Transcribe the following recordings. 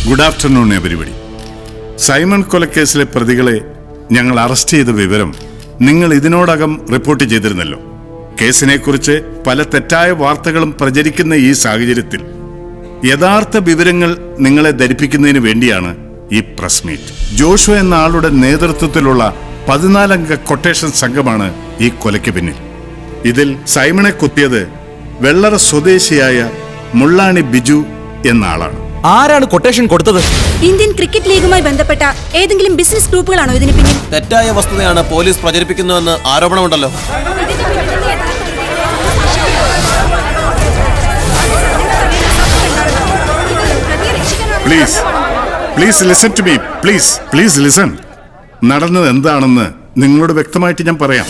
Good afternoon everybody. Simon കൊലക്കേസിലെ പ്രതികളെ ഞങ്ങൾ arrest ചെയ്ത വിവരം നിങ്ങൾ ഇതിനോടകം റിപ്പോർട്ട് ചെയ്തിരുന്നല്ലോ. കേസിനെക്കുറിച്ച് പല തെറ്റായ വാർത്തകളും പ്രചരിക്കുന്ന ഈ സാഹചര്യത്തിൽ യഥാർത്ഥ വിവരങ്ങൾ നിങ്ങളെ ധരിപ്പിക്കുന്നതിന് വേണ്ടിയാണ് ഈ പ്രസ് മീറ്റ്. ജോഷുവ എന്ന ആളുടെ നേതൃത്വത്തിലുള്ള 14 അംഗ കൊട്ടേഷൻ സംഘമാണ് ഈ കൊലയ്ക്ക് പിന്നിൽ. ഇതിൽ സൈമണെ കുത്തിയത് വെള്ളറ സ്വദേശിയായ മുള്ളാണി ബിജു എന്ന ആളാണ്. ആരാണ് കൊട്ടേഷൻ കൊടുത്തത്? ഇന്ത്യൻ ക്രിക്കറ്റ് ലീഗുമായി ബന്ധപ്പെട്ട ഏതെങ്കിലും ബിസിനസ് ഗ്രൂപ്പുകളാണോ ഇതിന് പിന്നിൽ? തെറ്റായ വസ്തുതയാണ് പോലീസ് പ്രചരിപ്പിക്കുന്നുവെന്ന് ആരോപണമുണ്ടല്ലോ. Please listen to me. Please listen. നടന്നത് എന്താണെന്ന് നിങ്ങളോട് വ്യക്തമായിട്ട് ഞാൻ പറയാം.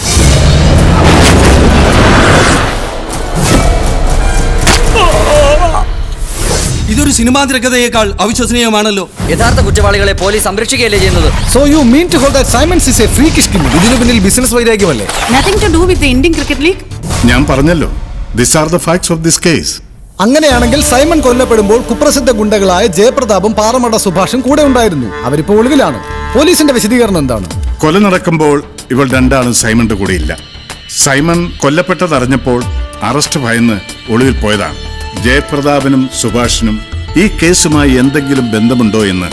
ഇതൊരു സിനിമാ തിരക്കഥയേക്കാൾ അവിശ്വസനീയമാണല്ലോ. യഥാർത്ഥ കുറ്റവാളികളെ പോലീസ് സംരക്ഷിക്കുകയല്ലേ ചെയ്യുന്നത്? So you mean to hold that Simons is a freakish criminal? ഇതിനു പിന്നിൽ business വൈരാഗ്യമല്ലേ? Nothing to do with the Indian Cricket League. ഞാൻ പറഞ്ഞല്ലോ, these are the facts of this case. അങ്ങനെയാണെങ്കിൽ സൈമൺ കൊല്ലപ്പെടുമ്പോൾ കുപ്രസിദ്ധ ഗുണ്ടകളായ ജയപ്രതാപും പാറമട സുഭാഷും കൂടെ ഉണ്ടായിരുന്നു. അവരിപ്പോ ഒളിവിലാണ്. പോലീസിന്റെ വിശദീകരണം എന്താണ്? കൊല നടക്കുമ്പോൾ ഇവൾ രണ്ടാളും സൈമന്റെ കൂടെ ഇല്ല. സൈമൺ കൊല്ലപ്പെട്ടതറിഞ്ഞപ്പോൾ അറസ്റ്റ് ഭയന്ന് ഒളിവിൽ പോയതാണ്. ജയപ്രതാപനും സുഭാഷിനും ഈ കേസുമായി എന്തെങ്കിലും ബന്ധമുണ്ടോ എന്ന്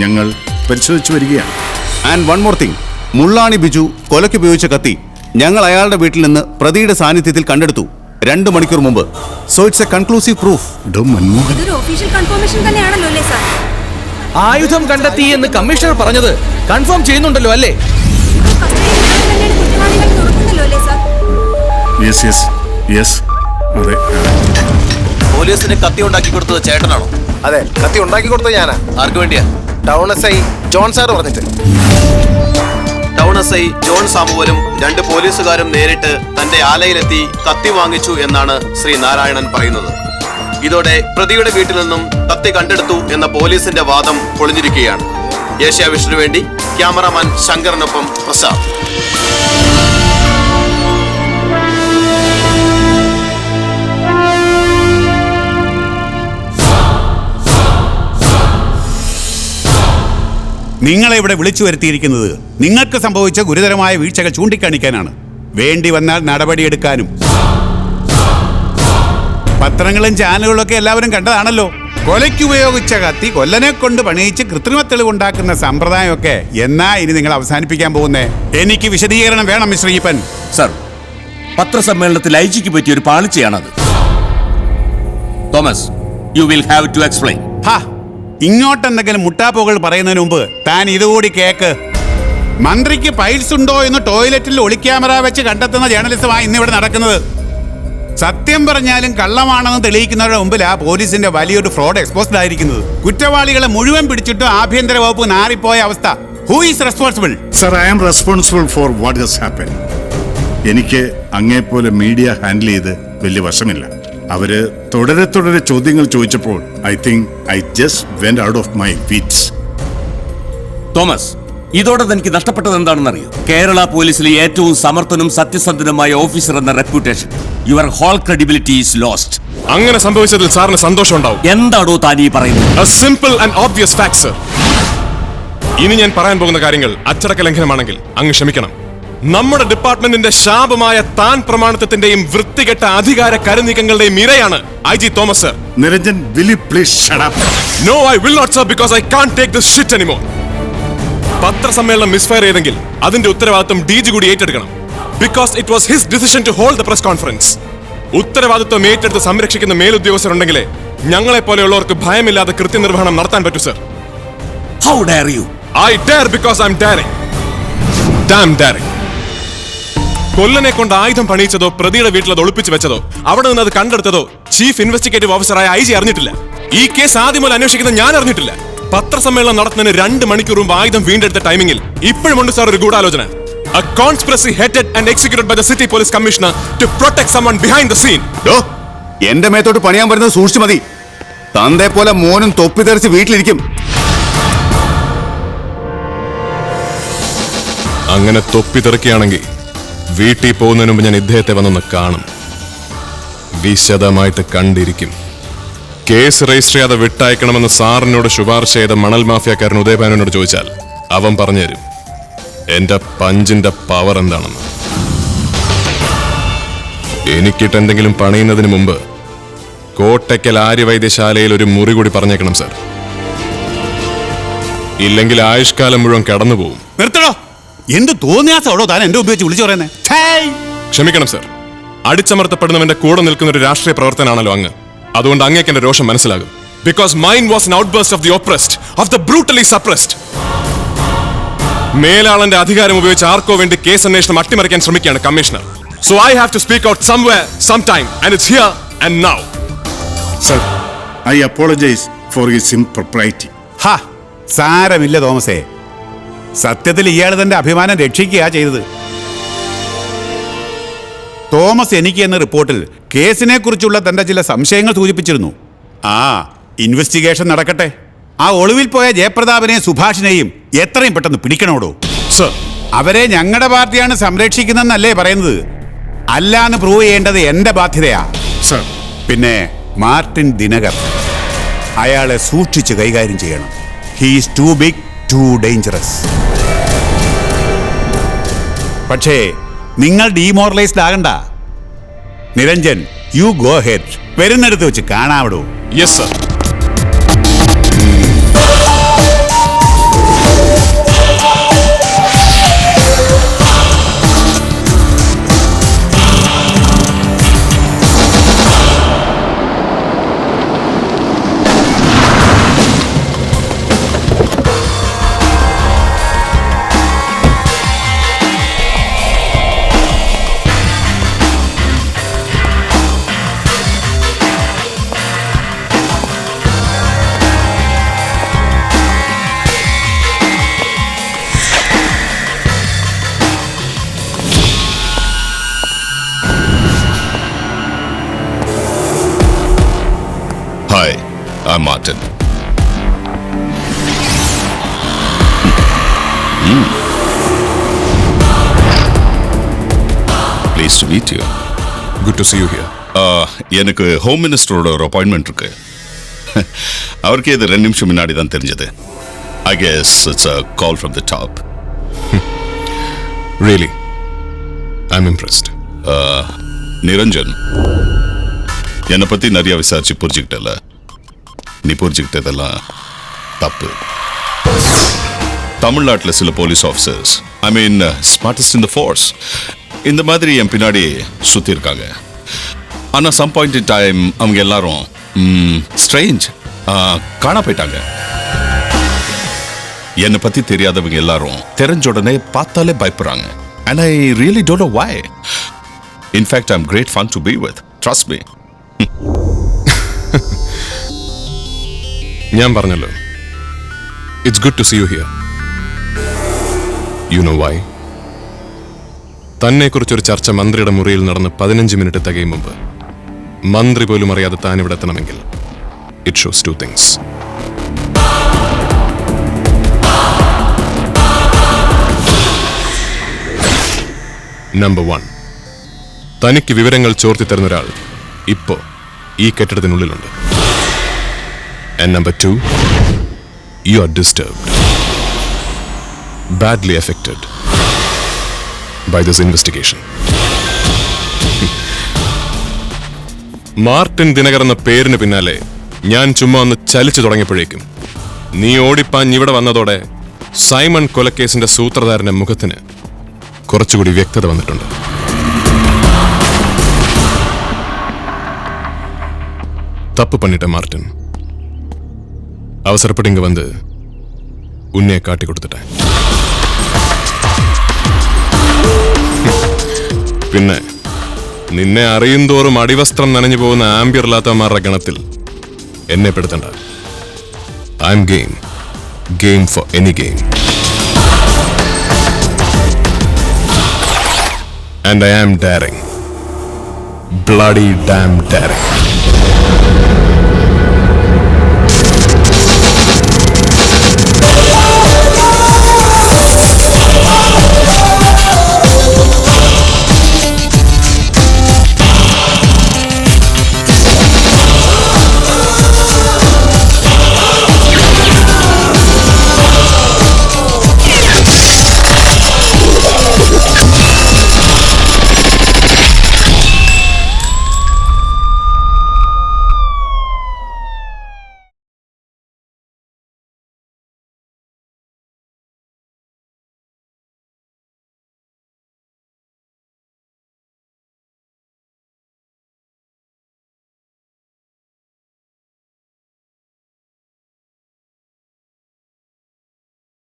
ഞങ്ങൾ പരിശോധിച്ചു വരികയാണ്. And one more thing, Mullani Biju കൊലയ്ക്ക് ഉപയോഗിച്ച കത്തി ഞങ്ങൾ അയാളുടെ വീട്ടിൽ നിന്ന് പ്രതിയുടെ സാന്നിധ്യത്തിൽ കണ്ടെടുത്തു 2 മണിക്കൂർ മുമ്പ്. So it's A conclusive proof. ഇതൊരു ഒഫീഷ്യൽ കൺഫർമേഷൻ തന്നെയാണല്ലോ അല്ലേ സാർ? ആയുധം കണ്ടെത്തി എന്ന് കമ്മീഷണർ പറഞ്ഞത് കൺഫേം ചെയ്യുന്നുണ്ടല്ലോ അല്ലേ? അതെ. പോലീസിന് കത്തി ഉണ്ടാക്കി കൊടുത്തത് ചേട്ടനാണോ? അതെ, കത്തി ഉണ്ടാക്കി കൊടുത്തത് ഞാനാ. ആർക്ക് വേണ്ടിയാ? Town S I John sir പറഞ്ഞിട്ട്. ടൗൺ എസ് ഐ ജോൺ സാമുവലും 2 പോലീസുകാരും നേരിട്ട് തന്റെ ആലയിലെത്തി കത്തി വാങ്ങിച്ചു എന്നാണ് ശ്രീ നാരായണൻ പറയുന്നത്. ഇതോടെ പ്രതിയുടെ വീട്ടിൽ നിന്നും കത്തി കണ്ടെടുത്തു എന്ന പോലീസിന്റെ വാദം പൊളിഞ്ഞിരിക്കുകയാണ്. ഏഷ്യാവിഷനു വേണ്ടി ക്യാമറാമാൻ ശങ്കറിനൊപ്പം പ്രസാദ്. നിങ്ങളെ ഇവിടെ വിളിച്ചു വരുത്തിയിരിക്കുന്നത് നിങ്ങൾക്ക് സംഭവിച്ച ഗുരുതരമായ വീഴ്ചകൾ ചൂണ്ടിക്കാണിക്കാനാണ്. വേണ്ടി വന്നാൽ നടപടിയെടുക്കാനും. പത്രങ്ങളും ചാനലുകളും ഒക്കെ എല്ലാവരും കണ്ടതാണല്ലോ. കൊലയ്ക്ക് ഉപയോഗിച്ച കത്തി കൊല്ലനെ കൊണ്ട് പണിയിച്ച് കൃത്രിമ തെളിവുണ്ടാക്കുന്ന സമ്പ്രദായമൊക്കെ എന്നാ ഇനി നിങ്ങൾ അവസാനിപ്പിക്കാൻ പോകുന്നേ? എനിക്ക് വിശദീകരണം വേണം മിസ്റ്റർ ഈപ്പൻ. സർ, പത്രസമ്മേളനത്തിൽ ഐജിക്ക് പറ്റിയ ഒരു പാളിച്ചയാണത്. Thomas, you will have to explain. ഇങ്ങോട്ടെന്തെങ്കിലും മുട്ടാപ്പോകൾ പറയുന്നതിന് മുമ്പ് താൻ ഇതുകൂടി കേക്ക്. മന്ത്രിക്ക് പൈൽസ് ഉണ്ടോ എന്ന് ടോയ്ലറ്റിൽ ഒളിക്യാമറ വെച്ച് കണ്ടെത്തുന്ന ജേർണലിസമാണ് ഇന്നിവിടെ നടക്കുന്നത്. സത്യം പറഞ്ഞാലും കള്ളമാണെന്ന് തെളിയിക്കുന്നവരുടെ മുമ്പിലാ പോലീസിന്റെ വലിയൊരു ഫ്രോഡ് എക്സ്പോസ്ഡ് ആയിരിക്കുന്നത്. കുറ്റവാളികളെ മുഴുവൻ പിടിച്ചിട്ടും ആഭ്യന്തര വകുപ്പ് നാറിപ്പോയ അവസ്ഥ. Who is responsible? Sir, I am responsible for what has happen. എനിക്ക് അങ്ങേപ്പോലെ മീഡിയ ഹാൻഡിൽ ചെയ്ത് വലിയ വശമില്ല. അവര് തുടരെ ചോദ്യങ്ങൾ ചോദിച്ചപ്പോൾ I think I just went out of my wits. Thomas, ഇതോടെ തനിക്ക് നഷ്ടപ്പെട്ടത് എന്താണെന്നറിയോ? കേരള പോലീസിലെ ഏറ്റവും സമർത്ഥനും സത്യസന്ധനുമായ ഓഫീസർ എന്ന reputation. Your whole credibility is lost. അങ്ങനെ സംഭവിച്ചതിൽ സാറിന് സന്തോഷം ഉണ്ടാവും. എന്താണോ താൻ ഈ പറയുന്നത്? A simple and obvious fact, sir. ഇനി ഞാൻ പറയാൻ പോകുന്ന കാര്യങ്ങൾ അച്ചടക്ക ലംഘനമാണെങ്കിൽ അങ്ങ് ക്ഷമിക്കണം. നമ്മുടെ ഡിപ്പാർട്ട്മെന്റിന്റെ ശാപമായ താൻ പ്രമാണിത്വത്തിന്റെയും വൃത്തികെട്ട അധികാര കരുനീക്കങ്ങളുടെയും ഇരയാണ് IG Thomas sir. Niranjan, will you please shut up? No, I will not, sir, because I can't take this shit anymore. പത്രസമ്മേളനം മിസ്ഫയർ ചെയ്തെങ്കിൽ അതിന്റെ ഉത്തരവാദിത്വം DG കൂടി ഏറ്റെടുക്കണം. Because it was his decision to hold the press conference. ഉത്തരവാദിത്വം ഏറ്റെടുത്ത് സംരക്ഷിക്കുന്ന മേലുദ്യോഗസ്ഥരുണ്ടെങ്കിലേ ഞങ്ങളെ പോലെയുള്ളവർക്ക് ഭയമില്ലാതെ കൃത്യനിർവഹണം നടത്താൻ പറ്റൂ sir. How dare you? I dare because I'm daring. Damn daring. കൊല്ലനെ കൊണ്ട് ആയുധം പണിയിച്ചതോ പ്രതിയുടെ വീട്ടിൽ അത് ഒളിപ്പിച്ചു വെച്ചതോ അവിടെ നിന്ന് അത് കണ്ടെടുത്തതോ ചീഫ് ഇൻവെസ്റ്റിഗേറ്റീവ് ഓഫീസറായ IG അറിഞ്ഞിട്ടില്ല. ഈ കേസ് ആദ്യം മുതൽ അന്വേഷിക്കുന്ന ഞാൻ അറിഞ്ഞിട്ടില്ല. പത്രസമ്മേളനം നടത്തുന്നതിന് 2 മണിക്കൂർ മുമ്പ് ആയുധം വീണ്ടെടുത്ത ടൈമിംഗിൽ ഇപ്പോഴുമുണ്ട് സാർ ഒരു ഗൂഢാലോചന. A conspiracy headed and executed by the city police commissioner to protect someone behind the scene. എന്റെ മേത്തോട്ട് പണിയാൻ വരുന്നത് സൂക്ഷിച്ചു മതി. തന്റെ പോലെ മോനും തൊപ്പി തെറിച്ച് വീട്ടിലിരിക്കും. അങ്ങനെ തൊപ്പി തെറിക്കുകയാണെങ്കിൽ വീട്ടിൽ പോകുന്നതിന് മുമ്പ് ഞാൻ ഇദ്ദേഹത്തെ വന്നൊന്ന് കാണും. വിശദമായിട്ട് കണ്ടിരിക്കും. കേസ് രജിസ്റ്റർ ചെയ്യാതെ വിട്ടയക്കണമെന്ന് സാറിനോട് ശുപാർശ ചെയ്ത മണൽ മാഫിയക്കാരൻ ഉദയഭാനോട് ചോദിച്ചാൽ അവൻ പറഞ്ഞുതരും എന്റെ പഞ്ചിന്റെ പവർ എന്താണെന്ന്. എനിക്കിട്ട് എന്തെങ്കിലും പണിയുന്നതിന് മുമ്പ് കോട്ടയ്ക്കൽ ആര്യവൈദ്യശാലയിൽ ഒരു മുറി കൂടി പറഞ്ഞേക്കണം സാർ. ഇല്ലെങ്കിൽ ആയുഷ്കാലം മുഴുവൻ കടന്നുപോകും. നിർത്തണോ? എന്ത് തോന്നിയാസോടോ താൻ എന്റെ ഉപയോഗിച്ച് വിളിച്ചു പറയുന്നേ? ക്ഷമിക്കണം സാർ, അടിച്ചമർത്തപ്പെടുന്നവന്റെ കൂടെ നിൽക്കുന്ന ഒരു രാഷ്ട്രീയ പ്രവർത്തനാണല്ലോ അങ്ങ്. അതുകൊണ്ട് അങ്ങേക്ക് എന്റെ രോഷം മനസ്സിലാകും. Because mine was an outburst of the oppressed, of the brutally suppressed. മേലാളന്റെ അധികാരം ഉപയോഗിച്ച് ആർക്കോ വേണ്ടി കേസ് അന്വേഷണം അട്ടിമറിക്കാൻ ശ്രമിക്കുകയാണ് commissioner. So I have to speak out somewhere, sometime, and it's here and now. Sir, I apologise for his impropriety. ഹാ, സാരമില്ല തോമസേ. സത്യത്തിൽ ഇയാൾ തന്റെ അഭിമാനം രക്ഷിക്കുക ചെയ്തത്. തോമസ് എനിക്ക് എന്ന റിപ്പോർട്ടിൽ കേസിനെ കുറിച്ചുള്ള തന്റെ ചില സംശയങ്ങൾ സൂചിപ്പിച്ചിരുന്നു. ഇൻവെസ്റ്റിഗേഷൻ നടക്കട്ടെ. ആ ഒളിവിൽ പോയ ജയപ്രതാപനെയും സുഭാഷിനെയും എത്രയും പെട്ടെന്ന് പിടിക്കണോടോ. സർ, അവരെ ഞങ്ങളുടെ പാർട്ടിയാണ് സംരക്ഷിക്കുന്നതെന്നല്ലേ പറയുന്നത്? അല്ലാന്ന് പ്രൂവ് ചെയ്യേണ്ടത് എന്റെ ബാധ്യതയാ. സർ, പിന്നെ മാർട്ടിൻ ദിനകർ, അയാളെ സൂക്ഷിച്ച് കൈകാര്യം ചെയ്യണം. He is too big, too dangerous. പക്ഷേ നിങ്ങൾ ഡീമോറലൈസ്ഡ് ആകണ്ട. Niranjan, you go ahead. വരുന്നിടത്ത് വെച്ച് കാണാവിടൂ. Yes sir. Hi, I'm Martin. Pleased to meet you. Good to see you here. எனக்கு ஹோம் மினிஸ்டரோட ஒரு அப்பாயின்மெண்ட் இருக்கு. அவருக்கு இது 2 நிமிஷம் முன்னாடி தான் தெரிஞ்சது. I guess it's a call from the top. Really, I'm impressed. Niranjan, என்னை பத்தி நிறைய விசாரிச்சு புரிஞ்சுக்கிட்டல. நீ புரிஞ்சுக்கிட்டதெல்லாம் தப்பு. தமிழ்நாட்டில் சில police officers, I mean smartest in the force, இந்த மாதிரி என் பின்னாடி சுத்தி இருக்காங்க. ஆனா சம் பாயிண்ட் இன் டைம் அவங்க எல்லாரும் ஸ்ட்ரேஞ்ச் காணா போயிட்டாங்க. என்னை பத்தி தெரியாதவங்க எல்லாரும் தெரிஞ்ச உடனே பார்த்தாலே பயப்படுறாங்க. And I really don't know why. In fact, I'm great fun to be with. Trust me. ഞാൻ പറഞ്ഞല്ലോ, it's good to see you here. You know why? തന്നെക്കുറിച്ചൊരു ചർച്ച മന്ത്രിയുടെ മുറിയിൽ നടന്ന് 15 മിനിറ്റ് തികയും മുമ്പ് മന്ത്രി പോലും അറിയാതെ താൻ ഇവിടെ എത്തണമെങ്കിൽ ഇറ്റ് ഷോസ് 2 things. നമ്പർ 1, തനിക്ക് വിവരങ്ങൾ ചോർത്തി തരുന്ന ഒരാൾ ഇപ്പോ ഈ കെട്ടിടത്തിനുള്ളിലുണ്ട്. And number 2, you are disturbed, badly affected by this investigation. Martin Dinakar എന്ന പേരിന് പിന്നാലെ ഞാൻ ചുമ്മാ ഒന്ന് ചലിച്ചു തുടങ്ങിയപ്പോഴേക്കും നീ ഓടിപ്പാഞ്ഞ് ഇവിടെ വന്നതോടെ സൈമൺ കൊലക്കേസിന്റെ സൂത്രധാരന്റെ മുഖത്തിന് കുറച്ചുകൂടി വ്യക്തത വന്നിട്ടുണ്ട്. தப்பு பண்ணிட்ட மார்ட்டின். அவசரப்பட்டு இங்க வந்து உன்னைய காட்டி கொடுத்துட்டேன். പിന്നെ നിന്നെ അറിയുന്തോറും അടിവസ്ത്രം നനഞ്ഞു പോകുന്ന ആംബിയറില്ലാത്തമാരുടെ ഗണത്തിൽ എന്നെ പെടുത്തണ്ട. I'm game for any game. And I am daring, bloody damn dairying.